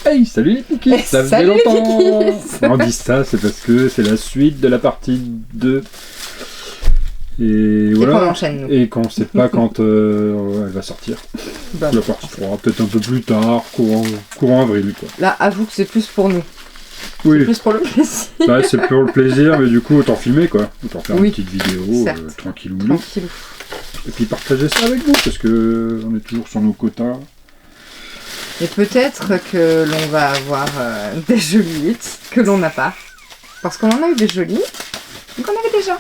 Hey, salut les Pikis, ça faisait Salut les longtemps. Pikis. On dit ça, c'est parce que c'est la suite de la partie 2. Et voilà. qu'on enchaîne, nous. Et qu'on sait pas quand elle va sortir. Bah, La partie 3, peut-être un peu plus tard, courant avril, quoi. là, avoue que c'est plus pour nous. Oui, Plus pour le plaisir. là c'est pour le plaisir, mais du coup, autant filmer, quoi. Autant faire Oui. une petite vidéo, Certes. tranquillou. Tranquille. Et puis partager ça avec vous, parce que on est toujours sur nos quotas. Et peut-être que l'on va avoir des jolis hits que l'on n'a pas. Parce qu'on en a eu des jolis, donc on avait déjà.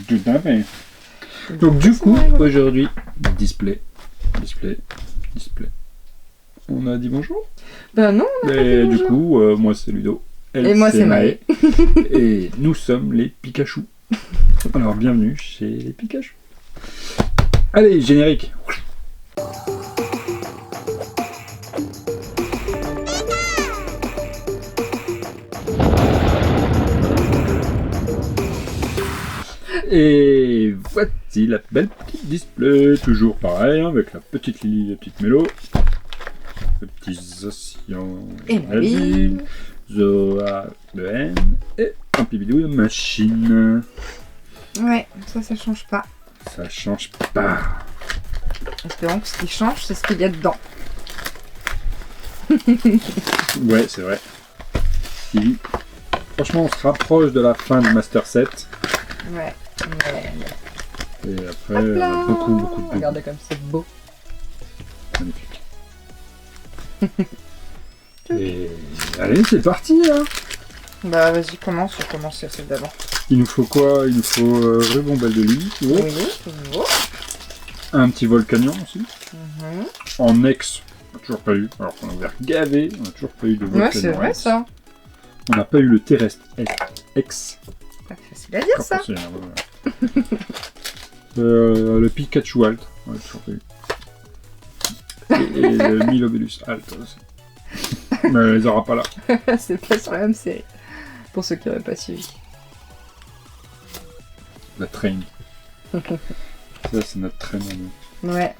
Tout à fait. Donc du coup, aujourd'hui, display. On a dit bonjour. Ben non, on a pas dit Et du bonjour. coup, moi c'est Ludo. Et moi, c'est Maë. Et nous sommes les Pikachu. Alors bienvenue chez les Pikachu. Allez, générique. Et voici la belle petite display, toujours pareil, hein, avec la petite Lily, la petite Mélo, le petit Zacian, Et Nabil. Zoa, le N, et un petit bidou de machine. Ouais, ça change pas. Ça change pas. Espérons que ce qui change, c'est ce qu'il y a dedans. Ouais, c'est vrai. Et franchement, on se rapproche de la fin du Master Set. Ouais. Mais... Et après, Hop là. beaucoup. Regardez comme c'est beau. Magnifique. Et allez, c'est parti hein. Bah vas-y, commence, on commence sur celle d'avant. Il nous faut quoi? Il nous faut rebombelle de lit, toujours. Oui, toujours. Un petit volcanion aussi. Mhm. En ex, on n'a toujours pas eu. Alors qu'on a ouvert gavé, on n'a toujours pas eu de volcanion. Ouais, c'est vrai ex. ça. On n'a pas eu le terrestre ex. Pas facile à dire ça. Le Pikachu Alt, on n'a toujours pas eu. Et le Milobelus Alt aussi. Mais on les aura pas là. C'est pas sur la même série. Pour ceux qui n'auraient pas suivi. La train. Ça, c'est notre train. Ouais,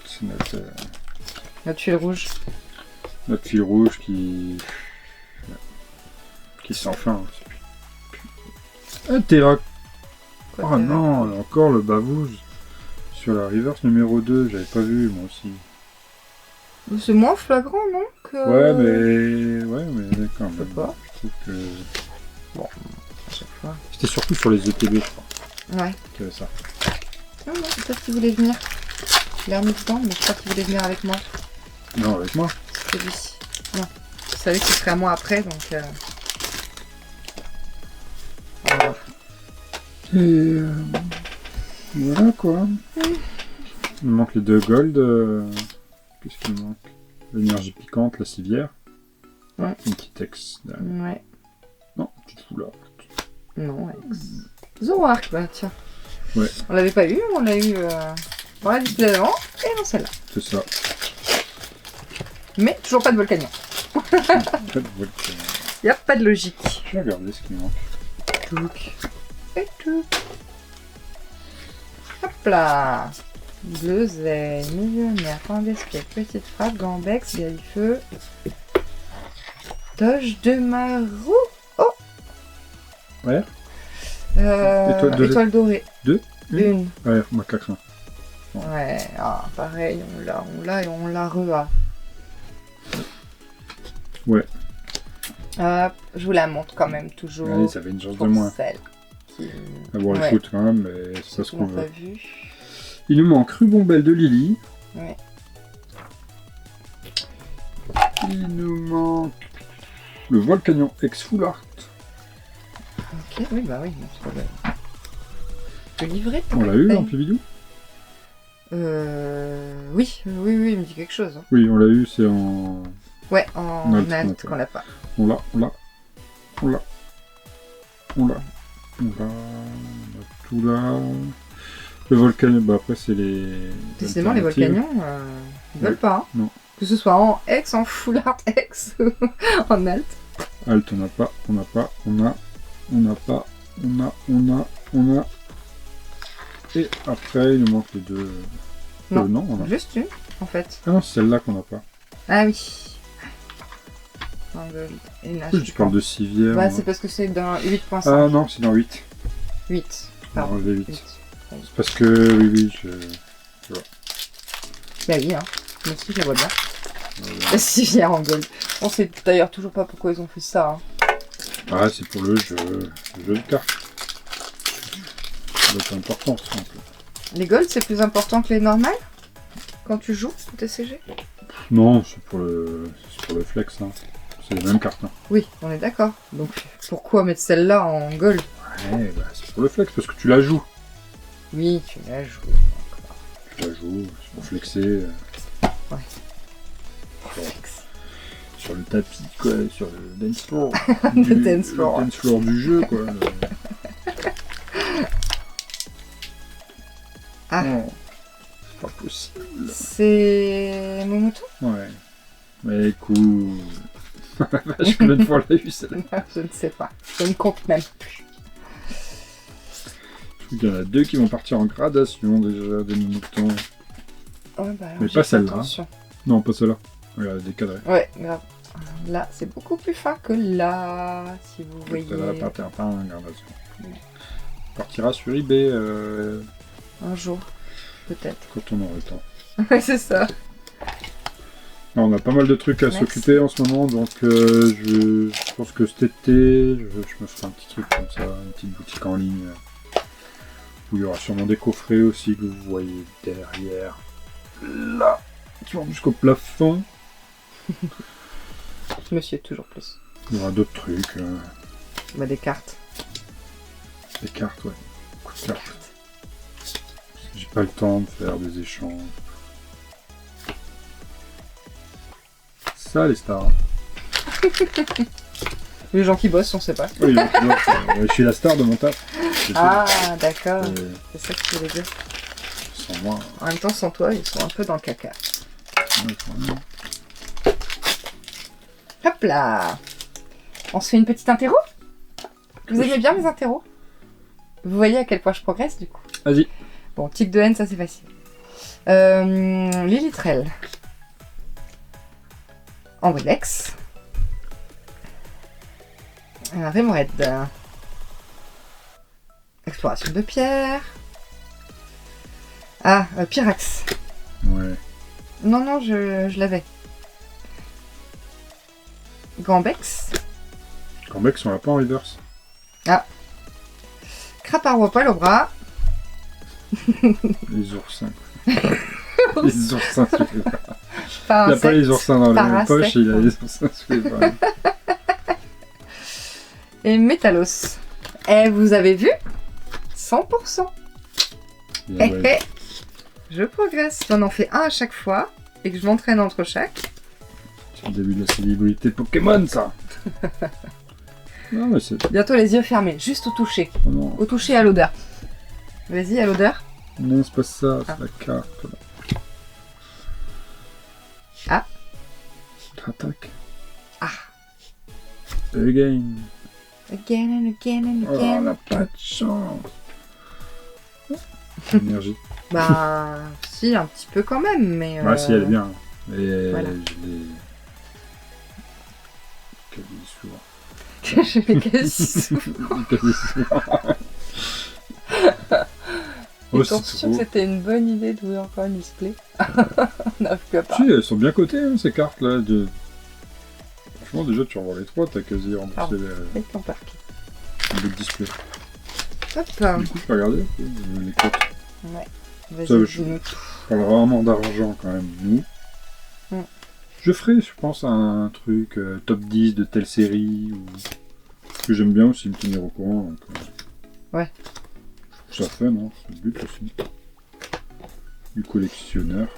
C'est notre la tuile rouge. fil rouge qui s'enfin. Un Terra. Quoi, Oh t'es non, encore le bavouze sur la reverse numéro 2, j'avais pas vu moi aussi. là. C'est moins flagrant, non que... Ouais, mais d'accord. Je sais pas. Je trouve que Bon, à chaque fois. c'était surtout sur les ETB, je crois, Ouais. qu'il y avait ça. Non, peut-être qu'il voulait venir. Je l'ai remis dedans, mais je crois qu'il voulait venir avec moi. Non, avec moi. C'est celui-ci. Non. Je savais que ce serait à moi après, donc... Voilà. Et voilà quoi. Il me manque les deux gold. Qu'est-ce qu'il me manque? L'énergie piquante, la civière. Ouais. Une petite ex derrière. Ouais. Non, une petite foulard. Non, Zoroark, bah tiens. Ouais. On l'avait pas eu, on l'a eu dans la display d'avant et dans celle-là. C'est ça. Mais toujours pas de volcanion. Je Y a pas de logique. vais regarder ce qui me manque. Touc. Et touc. Hop là. Bleu, zèle, millionnaire, point d'escape, petite frappe, gambex, galifeu. Toge de marou. Oh. Ouais. Étoile dorée. Deux. Une. Ouais, macaque. Ouais, ah, pareil, on l'a et on la re-a. Ouais. Hop, je vous la montre quand même toujours. Allez, ça fait une chance de pour moins. celle qui... À voir le foot quand même, mais c'est pas ce qu'on n'a pas veut. vu. Il nous manque Rubombelle de Lily. Ouais. Il nous manque le Volcanion ex Full Art. Ok, oui, bah oui. C'est pas le livret. On l'a eu dans les vidéos. Oui, il me dit quelque chose. Hein. Oui, on l'a eu, c'est en... Ouais, en Alt, alt qu'on l'a pas. On l'a. On a tout là. Le Volcanion, bah après c'est les... Décidément, les volcanions, ils veulent pas. Hein. Non. Que ce soit en ex, en full art ex, en alt. Alt, on n'a pas. Et après, il nous manque les deux... Non, non, on a... juste une, en fait. Ah non, c'est celle-là qu'on n'a pas. Ah oui. Un gold. Et là, Je parle de civière. Bah, moi. c'est parce que c'est dans 8.5. Ah non, c'est dans 8. 8. On va Pardon. enlever 8. 8. C'est parce que, oui, Bah oui, hein. Moi aussi, je la vois bien. Voilà. La civière en gold. On sait d'ailleurs toujours pas pourquoi ils ont fait ça. Hein. Ah, c'est pour le jeu de cartes. Ça doit être important, ça, un peu. Les gold, c'est plus important que les normales quand tu joues au TCG? Non, c'est pour le flex, hein. C'est les mêmes cartes, hein. Oui, on est d'accord. Donc pourquoi mettre celle-là en gold? Ouais, bah, c'est pour le flex, parce que tu la joues. Oui, tu la joues. Tu la joues, c'est pour flexer. Ouais. Sur le tapis, quoi, sur le dance floor. Le dance floor. Le dance floor du jeu, quoi. Ah. Non, c'est pas possible. C'est Momoto? Ouais. Mais écoute... Vache, combien de fois on l'a eu, celle-là? Je ne sais pas. Je ne compte même plus. Je trouve qu'il y en a 2 qui vont partir en gradation, déjà, des moutons. Ouais, bah alors, Mais j'ai pas fait celle-là. attention. Non, pas celle-là. Regarde, elle est décadrée. Ouais, grave. Là, c'est beaucoup plus fin que là, si vous voyez. Celle-là, partir pas en gradation. Partira sur eBay Un jour, peut-être. quand on aura le temps. Ouais, c'est ça. On a pas mal de trucs à Merci. s'occuper en ce moment, donc je pense que cet été, je me ferai un petit truc comme ça, une petite boutique en ligne, où il y aura sûrement des coffrets aussi que vous voyez derrière, là, qui vont jusqu'au plafond. Monsieur, toujours plus. Il y aura d'autres trucs, Bah, des cartes. des cartes, ouais, beaucoup de cartes. Parce que j'ai pas le temps de faire des échanges. Ça, les stars. Les gens qui bossent, on sait pas. Oui, je suis la star de mon taf. C'est Ah, d'accord. tout. Et C'est ça que tu voulais dire. sans moi, En même temps, sans toi, ils sont un peu dans le caca. ouais, quand même. Hop là. On se fait une petite interro? Vous aimez bien mes interros? Vous voyez à quel point je progresse, du coup. Vas-y. Bon, tic de haine, ça c'est facile. Lilitrel. En Willex. Rémored. Exploration de pierre. Ah, Pyrax. Ouais. Non, je l'avais. Gambex. Convex, on l'a pas en reverse. Craparois poil au bras. Les oursins. Les oursins sous les bras. Pas Il n'a pas les oursins dans les Parasect. poches, il a les oursins sous les bras. Et Métalos. Et vous avez vu 100%. Bien, Eh, ouais. eh. Je progresse. Si on en fait un à chaque fois et que je m'entraîne entre chaque. C'est le début de la célébrité Pokémon, ça. Non, mais c'est... Bientôt les yeux fermés, juste au toucher. Oh non. Au toucher, à l'odeur. Vas-y, à l'odeur. Non, c'est pas ça, c'est Ah. la carte. Là. Ah. Attaque. Ah. Again. Again and again and Oh, on again. n'a pas de chance. Énergie. Bah, si, un petit peu quand même, mais... Ouais, si, elle est bien. Et Voilà. je l'ai... quasi souvent. je l'ai quasi sous. Quasi souvent. Oh, Étant c'est sûr que trop. c'était une bonne idée d'ouvrir encore une display. On n'arrive plus à pas. Si, elles sont bien cotées, hein, ces cartes-là. Franchement, déjà, tu revends les 3, t'as quasi remboursé Pardon. les Avec ton parquet. le display. Hop. Du coup, je peux regarder les cotes. Ouais. Ça, Vas-y, je- dis-nous. On parle rarement d'argent quand même, nous. Mm. Je ferai, je pense, un truc top 10 de telle série. Ou... Parce que j'aime bien aussi me tenir au courant. Donc, Ouais. Je trouve ça fun, hein, c'est le but aussi. Du collectionneur.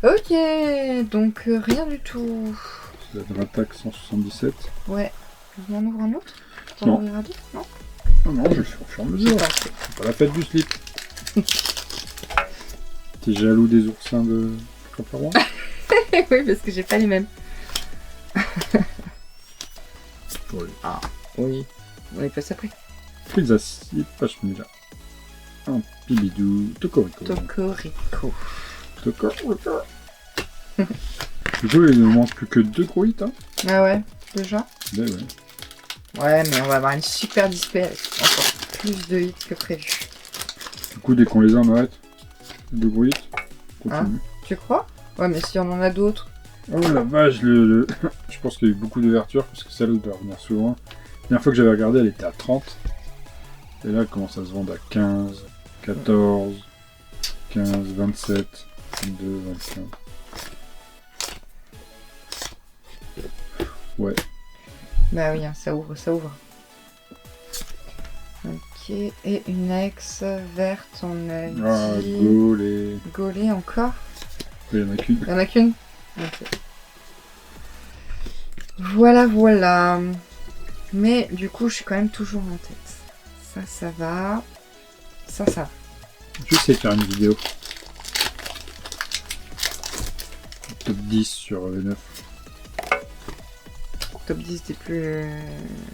Ok, donc rien du tout. C'est la Dratac 177. Ouais. Je m'en ouvre un autre? Pour Non. ouvrir un autre? Non. Non, je le fais au fur et à mesure. C'est pas la fête du slip. T'es jaloux des oursins de Craparois? Oui, parce que j'ai pas les mêmes. Oui. Ah, oui. On est pas après. Prise à slip, Pachmila. Un Pibidou, Tocorico. Tocorico. Tocorico. Du coup, il ne manque plus que 2 gros hits, hein. Ah ouais, déjà. Ben ouais. Ouais, mais on va avoir une super display avec encore plus de hits que prévu. Du coup, dès qu'on les a, on arrête. 2 gros hits. Continue. Tu crois? Ouais, mais si on en a d'autres. Oh la vache, je pense qu'il y a eu beaucoup d'ouvertures parce que celle doit revenir souvent. La dernière fois que j'avais regardé, elle était à 30. Et là, elle commence à se vendre à 15, 14, 15, 27, 22, 25. Ouais. Bah oui, hein, ça ouvre, ça ouvre. Ok, et une ex verte, on a Ah, dit... Gaulé. Gaulé encore? Il y en a qu'une. Il y en a qu'une? Ok. Voilà, voilà. Mais du coup, je suis quand même toujours en tête. Ça va. Ça va. Je sais faire une vidéo. Top 10 sur V9. Top 10 des plus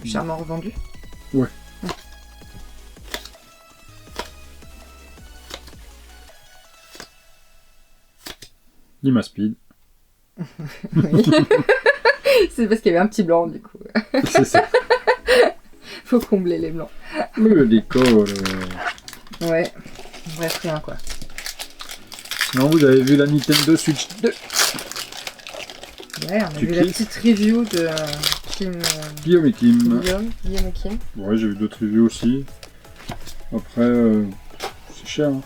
charmants revendus. Ouais. Lima Speed. Oui. C'est parce qu'il y avait un petit blanc, du coup. C'est ça. Faut combler les blancs. Le décor. Ouais. Bref, rien, quoi. Non, vous avez vu la Nintendo Switch 2. Ouais, on a Tu vu la kiffes petite review de Kim... Guillaume et Kim. Guillaume et Kim. Ouais, j'ai vu d'autres reviews aussi. Après, c'est cher. Hein.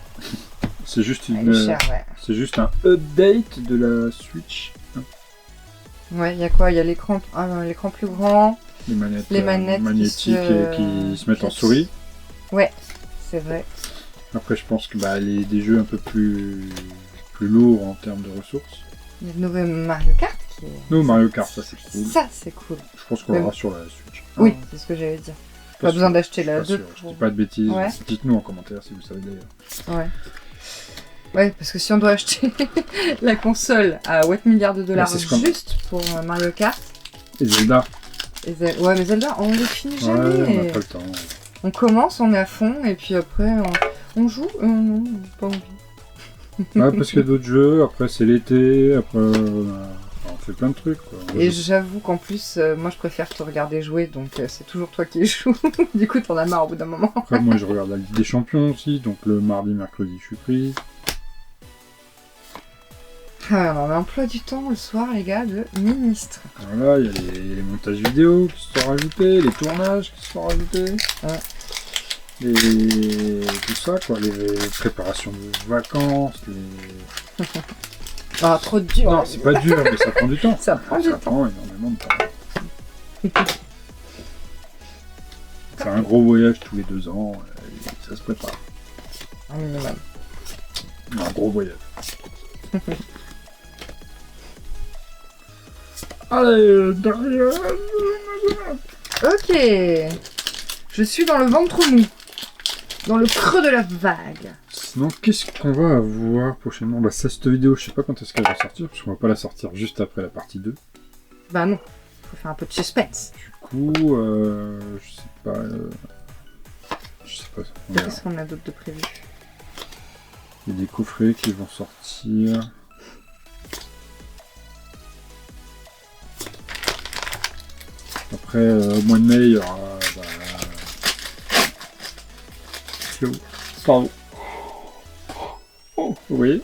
C'est juste Elle est chère, ouais. c'est juste un update de la Switch. Hein. Ouais, il y a quoi? Il y a l'écran l'écran plus grand. Les manettes, qui magnétiques qui se mettent en souris. Ouais, c'est vrai. Après, je pense que des jeux un peu plus lourds en termes de ressources. Il y a le nouveau Mario Kart qui est... Non, Mario Kart, ça c'est cool. Ça, c'est cool. Je pense qu'on l'aura sur la Switch. Oui, c'est ce que j'allais dire. Pas besoin d'acheter la 2 Je dis pas de bêtises. Ouais. Dites-nous en commentaire si vous savez d'ailleurs. Ouais. Ouais, parce que si on doit acheter la console à 8 milliards de dollars juste pour Mario Kart... Et Zelda. Ouais, mais Zelda, on les finit jamais. Ouais, on n'a pas le temps. On commence, on est à fond, et puis après, on joue. Non, pas envie. Ouais, parce qu'il y a d'autres jeux, après c'est l'été, après on fait plein de trucs. Quoi. Et j'avoue qu'en plus, moi je préfère te regarder jouer, donc c'est toujours toi qui joues. Du coup, t'en as marre au bout d'un moment. Après, moi je regarde la Ligue des Champions aussi, donc le mardi, mercredi, je suis pris. Ah, on a un emploi du temps le soir, les gars, de ministre. Voilà, il y a les montages vidéo qui se sont rajoutés, les tournages qui se sont rajoutés. Ouais. Et tout ça, quoi, les préparations de vacances, les... Ah, trop dur. Non, c'est pas dur, mais ça prend du temps. Ça prend du temps. Ça prend énormément de temps. C'est un gros voyage tous les 2 ans, et ça se prépare. Un minimum. Un gros voyage. Allez, derrière. Ok. Je suis dans le ventre mou. Dans le creux de la vague. Sinon, qu'est-ce qu'on va avoir prochainement? Bah, cette vidéo, je sais pas quand est-ce qu'elle va sortir, parce qu'on va pas la sortir juste après la partie 2. Bah non, faut faire un peu de suspense. Du coup, je sais pas. Je sais pas. On verra. Qu'est-ce qu'on a d'autre de prévu? Il y a des coffrets qui vont sortir. Après, au mois de mai, il y aura. Pardon. Oh, oui.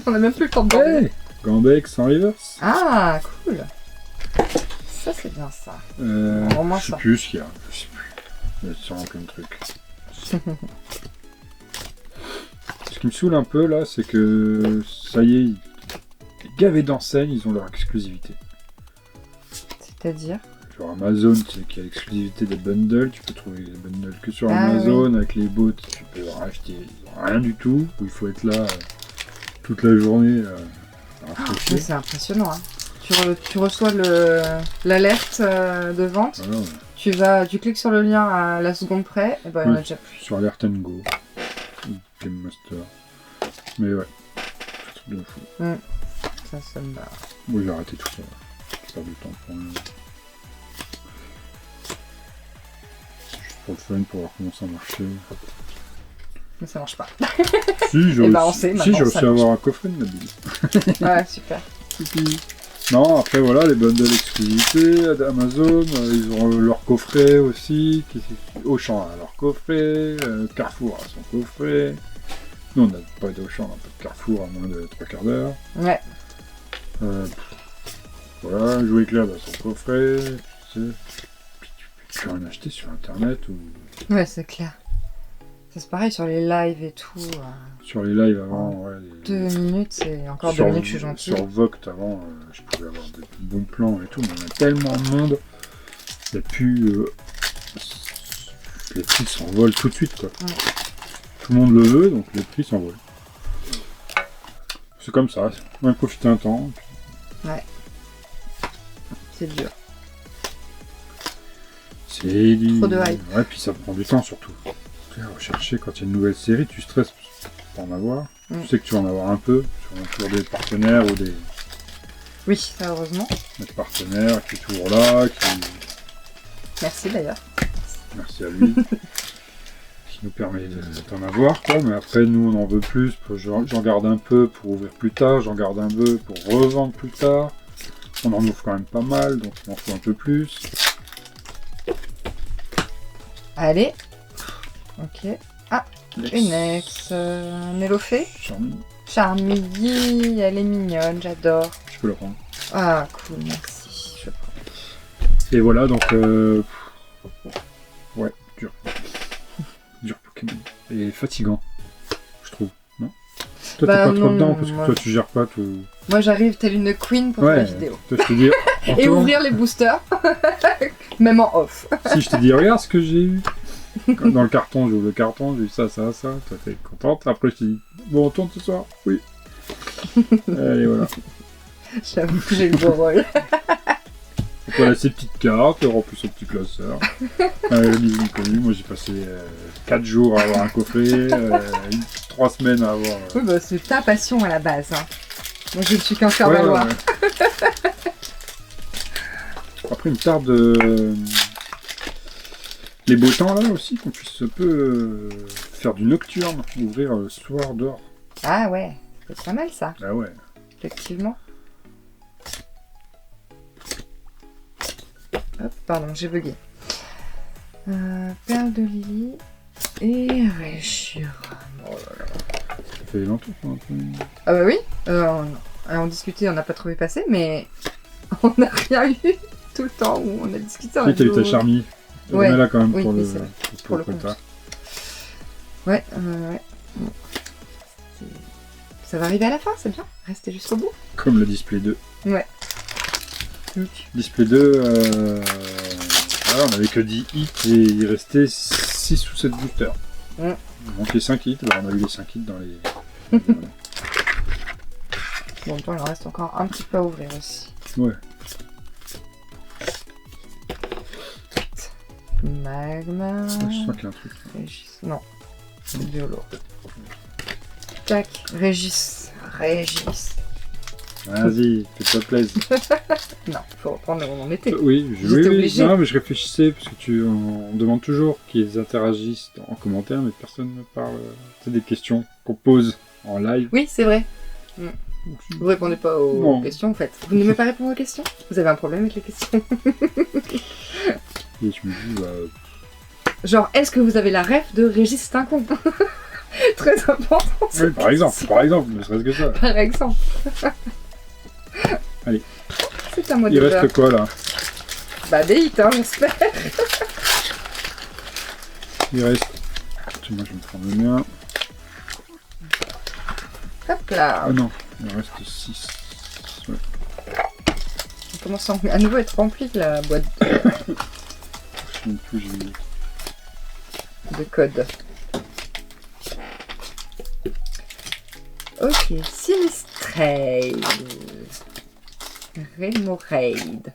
On a même plus le temps de parler. Hey, Gambex en reverse. Ah, cool. Ça, c'est bien ça. Je sais plus ce qu'il y a. Je sais plus. Il y a sûrement plein de trucs. Ce qui me saoule un peu là, c'est que ça y est, les gavés d'enseignes, ils ont leur exclusivité. C'est-à-dire? Genre Amazon, qui a l'exclusivité des bundles, tu peux trouver les bundles que sur Amazon, avec les bots, tu peux racheter rien du tout, où il faut être là toute la journée. Mais c'est impressionnant, hein. Tu reçois l'alerte de vente, Voilà, tu cliques sur le lien à la seconde près, et ben il y en a déjà plus. sur Alert & Go, Game Master. Mais ouais, c'est un truc de fou. Ça me barre. Bon, j'ai arrêté tout ça. Je perds du temps pour rien. Juste pour le fun, pour voir comment ça marchait. Mais ça marche pas. Si, j'ai Eh ben, on aussi, sait, si, maintenant, j'ai ça aussi avoir un coffret de Nabil. Ouais, super. Youpi. Non, après voilà, les bundles exclusivité, Amazon, ils ont leur coffret aussi, Auchan a leur coffret, Carrefour a son coffret. Nous on n'a pas d'Auchan, on n'a pas de Carrefour à moins de 3 quarts d'heure. Ouais. Voilà, Jouet Club a son coffret, tu sais. Puis tu peux rien acheter sur internet ou Ouais, c'est clair. Ça, c'est pareil sur les lives et tout. sur les lives avant. Ouais, 2 minutes, c'est encore 2 sur, minutes, je suis gentil. Sur Vogt avant, je pouvais avoir des bons plans et tout, mais on a tellement de monde, il n'y a plus. Les prix s'envolent tout de suite, quoi. Ouais. Tout le monde le veut, donc les prix s'envolent. C'est comme ça, on va profiter un temps. Ouais. C'est dur. C'est du... Trop de hype. Ouais, puis ça prend du temps surtout. Tu sais, rechercher quand il y a une nouvelle série, tu stresses pour en avoir. Tu sais que tu vas en avoir un peu, sur des partenaires ou des Oui, ça, heureusement. partenaires qui est toujours là, qui... Merci d'ailleurs. Merci à lui. Qui nous permet d'en avoir, quoi. Mais après, nous, on en veut plus. J'en garde un peu pour ouvrir plus tard, j'en garde un peu pour revendre plus tard. On en ouvre quand même pas mal, donc on en faut un peu plus. Allez. Ok. Ah, Yes. une ex. Nélophée. Charmy, Elle est mignonne, j'adore. je peux la prendre. Ah, cool, merci. Je prends. Et voilà, donc... Ouais, dur. Dur Pokémon. Et fatigant, je trouve. Non? Toi, Bah, t'es pas trop non, dedans, parce que moi- toi, tu gères pas tout... Moi, j'arrive telle une queen pour faire la vidéo. Toi, je te dis... Et Antoine, ouvrir les boosters. Même en off. si je te dis, regarde ce que j'ai eu. Comme dans le carton, j'ouvre le carton, j'ai eu ça, ça, ça. Toi, t'es contente. Après, je te dis, bon, on tourne ce soir. Oui. Allez, voilà. J'avoue que j'ai le beau rôle. Voilà ces petites cartes, remplis son petit classeur. Le bisou connu, moi j'ai passé 4 jours à avoir un coffret, 3 semaines à avoir... Oui, bah, c'est ta passion à la base. Hein. Moi, je ne suis qu'un faire Ouais, valoir. ouais. Après, une tarde les beaux temps là aussi, qu'on puisse un peu faire du nocturne, ouvrir le soir dehors. Ah ouais, c'est pas mal ça, Ah ouais. effectivement. Hop, pardon, j'ai bugué. Perle de Lily et Réchira. Oh là là. Ça fait longtemps qu'on a un peu... Ah bah oui, on discutait, on n'a pas trouvé passer, mais on n'a rien eu tout le temps où on a discuté. Si, t'as eu ta Charmy. Ouais. On est là quand même Oui, pour oui, le... c'est vrai. Pour le le compte. prépa. Ouais, ouais. Bon. Ça va arriver à la fin, c'est bien. Restez jusqu'au bout. Comme le Display 2. Ouais. Display 2, voilà, on avait que 10 hits et il restait 6 ou 7 boosters. Mm. Il manquait 5 hits, alors on a eu les 5 hits dans les... Bon, toi, il en reste encore un petit peu à ouvrir aussi. Ouais. Magma. Je sens qu'il y a un truc. Régis. Non, c'est Biolo. Tac, Régis. Régis. Vas-y, fais-toi plaisir. Non, faut reprendre où on en était. Oui, J'étais obligée. Non, mais je réfléchissais parce que on demande toujours qu'ils interagissent en commentaire, mais personne ne parle. C'est des questions qu'on pose en live. Oui, c'est vrai. Vous répondez pas aux Non. questions en fait. Vous n'aimez pas répondre aux questions? Vous avez un problème avec les questions? Et je me dis, bah, Genre, est-ce que vous avez la ref de Régis Stincon? Très important. oui, cette par exemple, question. ne serait-ce que ça. Par exemple. Allez. C'est à moi de Il faire. reste quoi là? Bah des hits, hein, j'espère. Il reste. Moi je vais me prendre le mien. Hop là. Ah non, il reste 6. Ouais. On commence à nouveau être rempli de la boîte Je sais même plus, j'ai mis. de code. Ok, Sinistrale. Remoraid.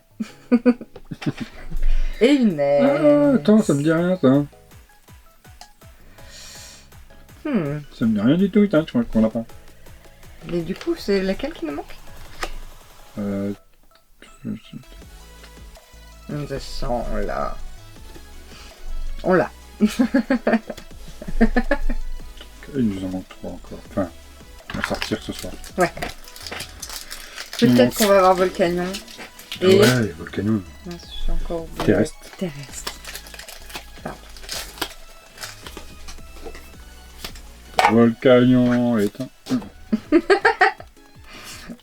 Et une Ah, attends, ça me dit rien ça. Ça me dit rien du tout, putain, tu crois qu'on l'a pas. Et du coup, c'est laquelle qui nous manque? Je- On se sent là. On l'a. Il nous en manque 3 encore. Enfin, on va sortir ce soir. Peut-être qu'on va avoir Volcanion. Et... Ouais, Volcanion. Non, je suis encore... Terrestre. Terrestre. Volcanion éteint. Je sais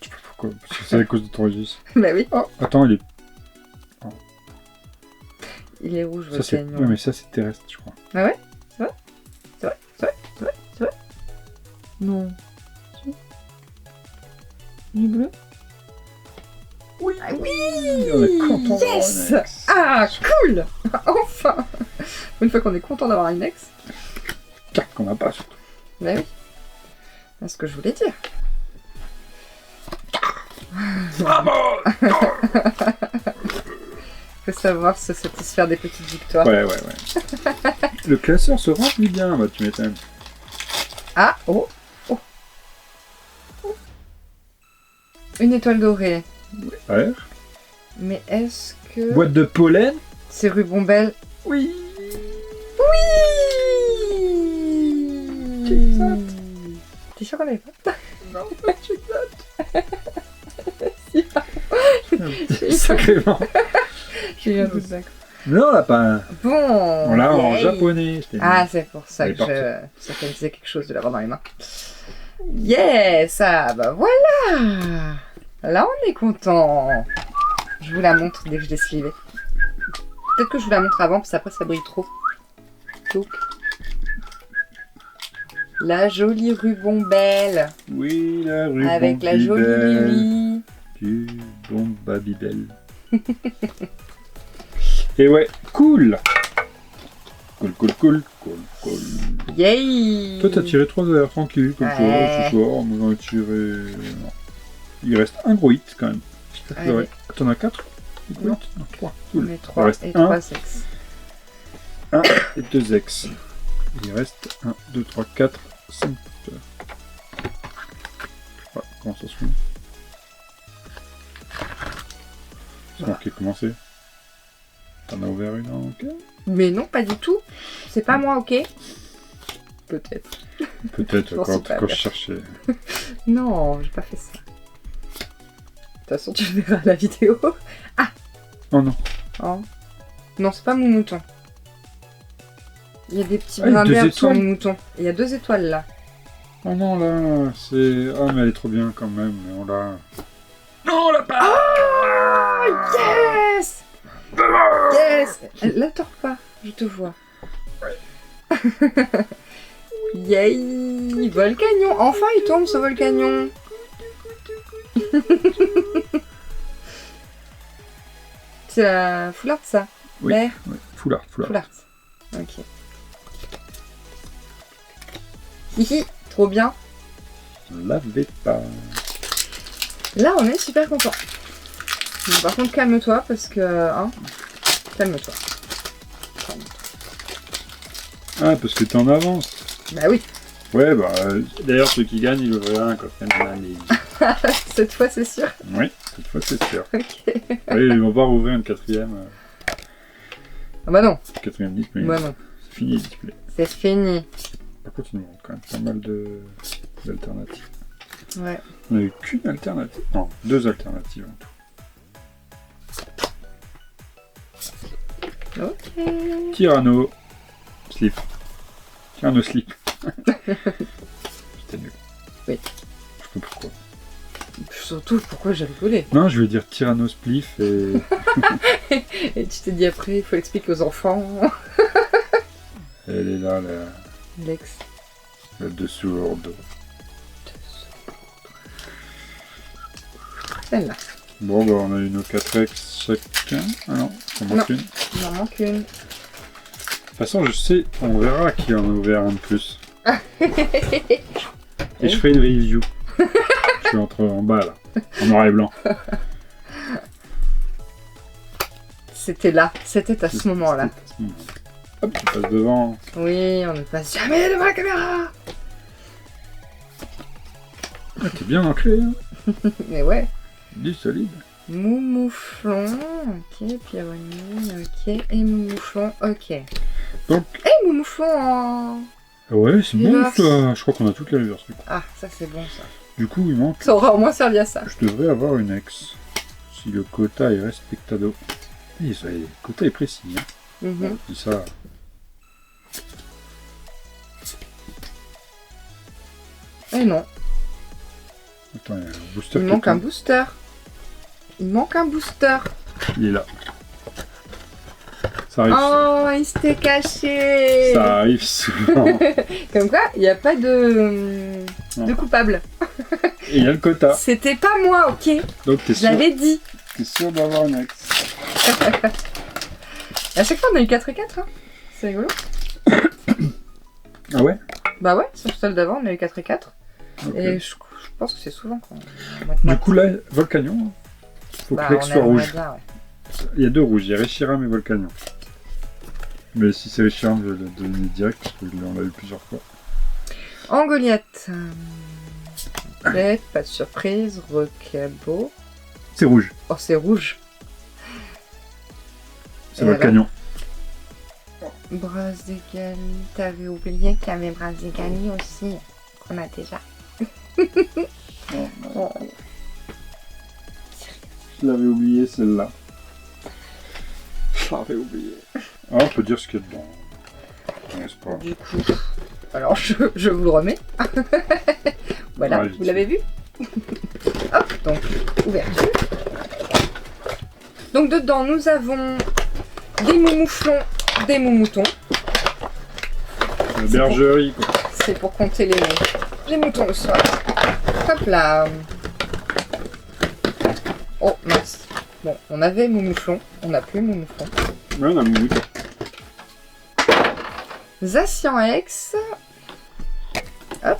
pas pourquoi. Parce que c'est à cause de ton registre. Bah oui. Oh, attends, il est... Il est rouge, Ça, c'est... Volcanion. Ouais, mais ça, c'est terrestre, je crois. Ah ouais? C'est vrai? C'est vrai? C'est vrai? C'est vrai? C'est vrai? Non. Si. Il est bleu? Oui. Ah oui. On est content d'avoir Yes. un ex. Ah, cool. Enfin. Une fois qu'on est content d'avoir une ex. Carte qu'on n'a pas, surtout. Bah oui. C'est ce que je voulais dire. Bravo. Faut savoir se satisfaire des petites victoires. Ouais. Le classeur se remplit bien, bah tu m'étonnes. Ah, oh. Une étoile dorée. Ouais. Mais est-ce que... Boîte de pollen. C'est ruban belle? Oui. Oui. T'es sûr qu'on l'avait pas? Non, pas sacrément. J'ai eu un doute d'accord. Non, on l'a pas. Bon. On l'a en yay. japonais. Ah, c'est pour ça Elle que est ça me disait quelque chose de l'avoir dans les mains. Yes, ah bah voilà. Là, on est content. Je vous la montre dès que je l'ai slivée. Peut-être que je vous la montre avant, parce qu'après ça brille trop. Donc, la jolie ruban belle. Oui, la rue Avec la jolie Lily. Du bon Babybel. Et ouais, cool. Cool. Yay. Toi, t'as tiré 3 verres, tranquille, comme ça, Ouais. ce soir. Moi, j'en ai tiré... Non. Il reste un gros hit, quand même. Allez. Ouais. T'en as 4 Non. 3. On Cool. est Il 3 reste et 1 3 sexes. et 2 ex. Il reste 1, 2, 3, 4, 5. Comment ça se fait? C'est moi qui ai commencé. T'en as ouvert une en ok? Mais non, pas du tout. C'est pas moi, ok? Peut-être. Peut-être J'en sais pas, quand je cherchais. Non, j'ai pas fait ça. De toute façon, tu verras la vidéo. Oh non. Oh. Non, c'est pas mon mouton. Il y a des petits Ah, brins deux d'herbe sur étoiles. mon mouton. Il y a 2 étoiles là. Oh non, là, c'est... Ah, mais elle est trop bien quand même, mais on l'a... Non, on l'a pas. Oh, yes! Yes! La tords pas, je te vois. Yay! Volcanion! Enfin, il tombe ce Volcanion! C'est la foulard, ça? Oui. Vert? Ouais. Foulard. Foulard. Ok. Hihi, trop bien. On l'avait pas. Là, on est super content. Par contre, calme-toi parce que... Hein, calme-toi. Ah, parce que t'es en avance. Bah oui, Ouais, bah... D'ailleurs, ceux qui gagnent, ils ouvriront un coffret de l'année. cette fois, c'est sûr. Oui, cette fois, c'est sûr. Ok. Oui, ils vont pas rouvrir une quatrième... Ah bah non. Quatrième display. Bah non. C'est fini, le display. C'est fini. Par contre, il nous manque quand même pas mal d'alternatives. Ouais. On a eu qu'une alternative. Non, 2 alternatives en tout. Ok. Tyranno. Slip. Tyranno slip. C'était nul. Oui. Je sais pas pourquoi. Surtout, pourquoi j'ai rigolé? Non, je vais dire Tyranno spliff et... Et tu t'es dit après, il faut expliquer aux enfants. Elle est là, Lex. la dessous lourde. Celle-là. Bon, bah, on a eu nos 4 ex chacun. Ah non, on manque Non. une. Il en manque une. De toute façon, je sais, on verra qui en a ouvert un de plus. Et je ferai une review. Je suis en bas, là. En noir et blanc. C'était là. C'était à ce moment-là. C'était à ce moment. Hop, tu passes devant. Oui, on ne passe jamais devant la caméra. Ah, t'es bien ancré, hein. Mais ouais. Du solide. Moumouflon, ok, Pyrrhonine, ok, et Moumouflon, ok. Donc, Et Moumouflon en... Ouais, c'est bon Reverse. ça. Je crois qu'on a toutes les reverse. Ah, ça c'est bon ça. Du coup, il manque. Ça aura au moins servi à ça. Je devrais avoir une ex. Si le quota est respectado. Et ça, le quota est précis. Hein. Mhm. Je dis ça. Et non, Attends, il y a un booster il qui manque un tombe. booster. Il manque un booster. Il est là. Ça arrive. Oh, il s'était caché. Ça arrive souvent. Comme quoi, il n'y a pas de Non. coupable. Et il y a le quota. C'était pas moi, ok. Donc t'es Je sûr, l'avais dit. d'avoir une ex. À chaque fois, on a eu 4 et 4. Hein. C'est rigolo. Ah ouais? Bah ouais, sur celle d'avant, on a eu 4 et 4. Ok. Et je pense que c'est souvent qu'on... Du coup là, Volcanion, faut que l'ex soit rouge. Bien, ouais. Il y a deux rouges, il y a Reshiram et Volcanion. Mais si c'est Reshiram, je vais le donner direct parce qu'on l'a eu plusieurs fois. En Goliath. Peut-être, pas de surprise. Recabo. C'est rouge, Oh, c'est rouge. c'est Et Volcanion. Brazigali. T'avais oublié qu'il y avait Brazigali aussi. Qu'on a déjà. Oh. Je l'avais oublié celle-là. Je l'avais oublié. Ah, on peut dire ce qu'il y a dedans. N'est-ce pas? Du coup, alors je vous le remets. Voilà, Ouais, vous l'avez vu. Hop, donc ouverture. Donc dedans nous avons des moumouflons, des moumoutons. La bergerie, quoi. C'est pour compter les moutons le soir. Hop là. Oh mince. Bon, on avait moumouflon, on n'a plus moumouflon. Ouais, on a mis mouton. Zacian X. Hop.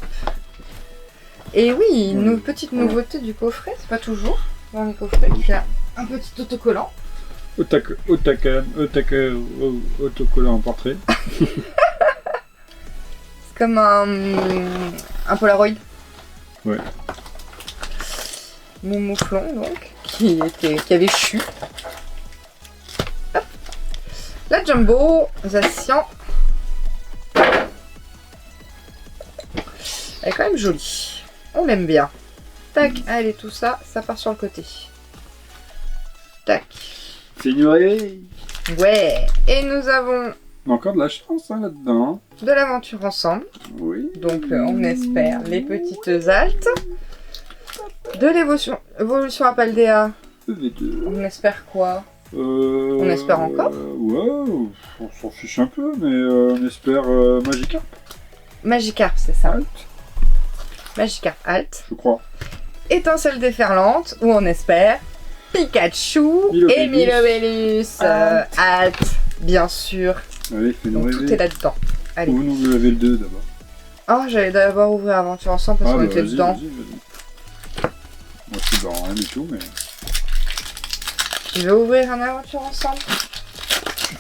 Et oui, une petite nouveauté du coffret, c'est pas toujours dans les coffrets, il y a un petit autocollant. Autocollant en portrait. C'est comme un Polaroid. Ouais. Moumouflon donc, qui avait chu. Hop. La Jumbo, Zacian. Elle est quand même jolie. On l'aime bien. Tac, allez, tout ça, ça part sur le côté. Tac. C'est ignoré. Ouais. Et nous avons On a encore de la chance hein, là-dedans. de l'aventure ensemble. Oui. Donc on espère les petites haltes. De l'évolution à Paldea. EV2. On espère quoi? On espère encore Ouais, on s'en fiche un peu, mais on espère Magikarp, Magikarp, c'est ça. Magikarp Alt. je crois. Étincelle déferlante, où on espère Pikachu et Milobellus. Milobellus. Alt, bien sûr. Allez, fais-nous Donc tout rêver. est là-dedans. Allez. Ou nous lever le 2 d'abord. Oh, j'allais d'abord ouvrir Aventure ensemble parce qu'on était vas-y, dedans. vas-y. Moi, je suis dans rien du tout, mais... Tu veux ouvrir un Aventure ensemble?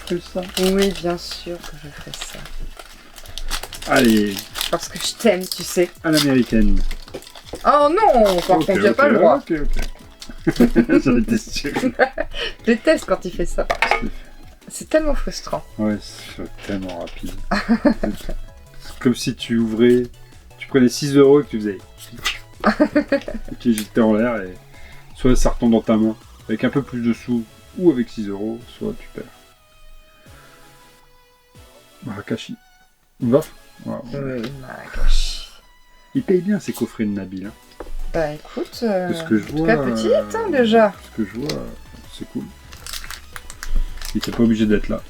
Tu ferais ça? Oui, bien sûr que je ferai ça. Allez, Parce que je t'aime, tu sais. à l'américaine. Oh non, par contre, il n'y a pas le droit. Ok. J'en étais sûr. Je déteste quand il fait ça. C'est tellement frustrant. Ouais, c'est tellement rapide. C'est comme si tu ouvrais... Tu prenais 6 € et que tu faisais... et tu jetais en l'air et... Soit ça retombe dans ta main avec un peu plus de sous, ou avec 6 €, soit tu perds. Marakashi. On va? Wow. Oui, Marrakech. Il paye bien ces coffrets de Nabil. Hein. Bah écoute, De ce que je en tout vois, cas petite hein, déjà. Ce que je vois, c'est cool. Il était pas obligé d'être là.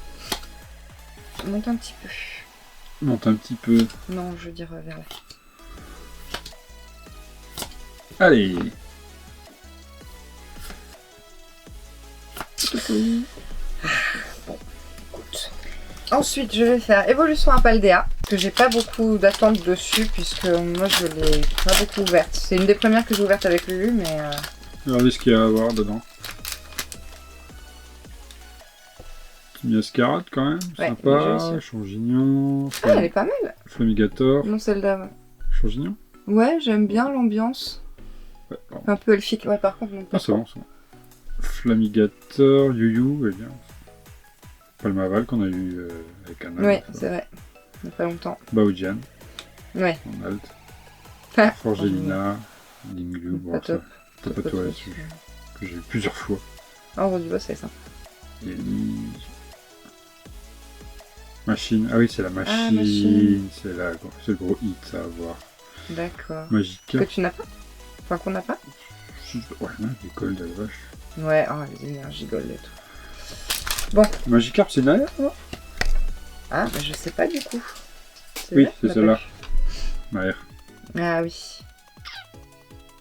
Monte un petit peu. Monte un petit peu. Non, je veux dire vers là. Allez. Bon, écoute. Ensuite, je vais faire évolution à Paldea, parce que j'ai pas beaucoup d'attentes dessus, puisque moi je l'ai pas beaucoup ouverte. C'est une des premières que j'ai ouvertes avec Lulu, mais Regardez ce qu'il y a à voir dedans. Miascarade quand même, Ouais, sympa. joli, Changignon. ah, elle est pas mal. Flamigator. Non, celle d'avant. Changignon. Ouais, j'aime bien l'ambiance. Ouais, pardon. Un peu elfique. Ouais, par contre, non. Ah, c'est bon, c'est bon. Flamigator, Yu-Yu, eh bien. Palmaval qu'on a eu avec Anna. Ouais, c'est vrai. il n'y a pas longtemps. Baojian, Ouais. en alt. Ah, Forgelina, Linglu, Pas bon, top. ça, t'as pas toi là-dessus. Que j'ai eu plusieurs fois. Ah, on va du boss, c'est ça. Yeli. Machine, ah oui, c'est la machine. Machine. C'est le gros hit à avoir. D'accord. Magica. Que tu n'as pas? Enfin, qu'on n'a pas? Ouais, des golds, la vache. Ouais, oh, les énergies gold et tout. Magikarp, c'est derrière, là? Ah, mais je sais pas du coup. Oui, vert, c'est la celle-là. pêche. Mère. Ah oui.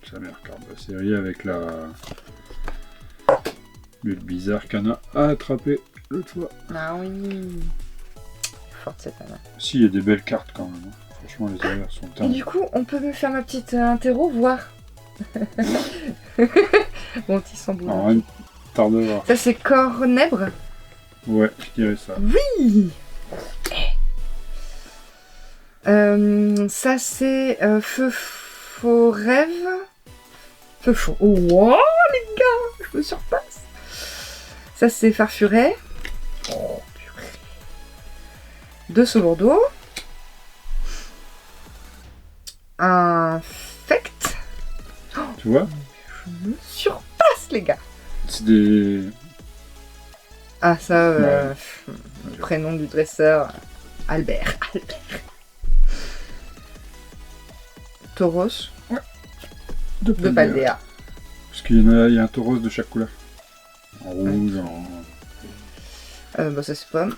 C'est la meilleure carte de la série avec la bulle bizarre qu'on a attrapé l'autre fois. Ah oui. Forte cette Anna. Si, il y a des belles cartes quand même. Hein. Franchement, les arrières sont Et tellement. du coup, on peut me faire ma petite interro, voir. Mon petit samboulin. Alors, une tarde de voir. Ça, c'est Cornèbre. Ouais, je dirais ça. Oui. Ça, c'est Feu Faux Rêve. Feu Faux. Oh, wow, les gars, je me surpasse. Ça, c'est Farfuret. Oh, purée. 2 Solourdo. Infect. Tu vois? Je me surpasse, les gars. C'est des. Ah, ça, Ouais. prénom du dresseur, Albert. Albert. Tauros De de Paldea. Parce qu'il y a un tauros de chaque couleur. En rouge, en. Bah, ça, c'est pomme.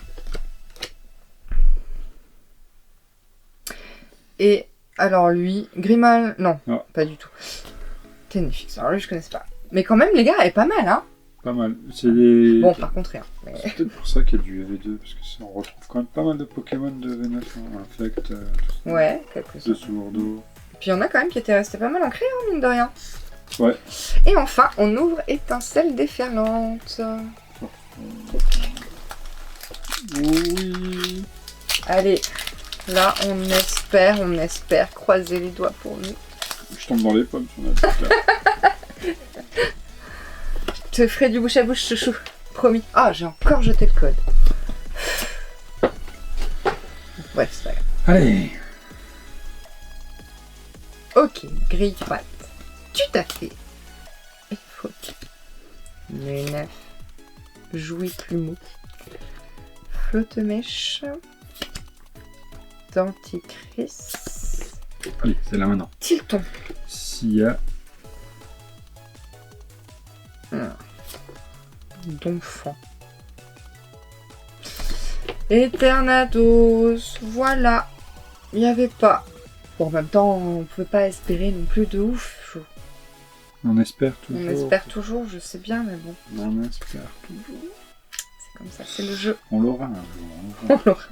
Et alors, lui, Grimal, non, Ah. pas du tout. Ténéfix, alors lui, je connais pas. Mais quand même, les gars, elle est pas mal, hein. Pas mal. C'est des. Bon, par contre, rien. Mais... C'est peut-être pour ça qu'il y a du V2, parce que on retrouve quand même pas mal de Pokémon de V9, hein. Infect, tout ça. Ouais, quelques-uns. De Sourdo. Puis il y en a quand même qui étaient restés pas mal ancrés, hein, mine de rien. Ouais. Et enfin, on ouvre Étincelle déferlante. Oui. Allez, là, on espère, croiser les doigts pour nous. Je tombe dans les pommes sur notre là. Te ferai du bouche à bouche, chouchou. Promis. Ah, j'ai encore jeté le code. Bref, c'est pas grave. Allez. Ok, grille fight. Tout à fait. Il faut. Le 9. Jouy plumeau. Flotte mèche. Denticris. Allez, c'est là maintenant. Tilton. Sia. Donphan. Eternatus. Voilà. Il n'y avait pas. Bon, en même temps, on peut pas espérer non plus de ouf. On espère toujours. On espère toujours, je sais bien, mais bon, On espère toujours. c'est comme ça, c'est le jeu. On l'aura un jour. On l'aura.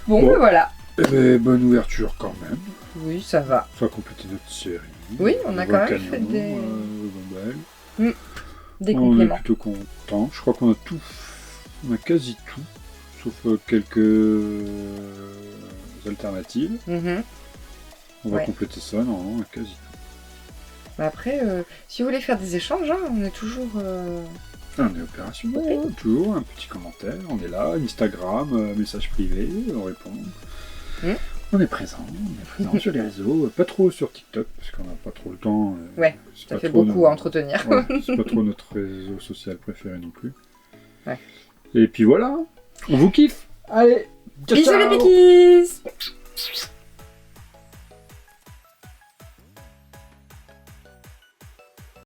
Bon, Bon. ben voilà. Eh ben, bonne ouverture quand même. Oui, ça va. On va compléter notre série. Oui, on a quand même Volcanion, fait des- Gombel. Des On est compléments. plutôt content. Je crois qu'on a tout. On a quasi tout. Sauf quelques alternatives. Mhm. On va Ouais. compléter ça. Normalement, on a quasi tout. Bah après, si vous voulez faire des échanges, hein, on est toujours... On est opérationnel, toujours, un petit commentaire, on est là, Instagram, message privé, on répond. On est présent sur les réseaux, pas trop sur TikTok, parce qu'on n'a pas trop le temps. Ouais, c'est ça pas fait trop beaucoup à entretenir. Ouais, c'est pas trop notre réseau social préféré non plus. Ouais. Et puis voilà, on vous kiffe. Allez, ciao, Bisous les ciao. bikis.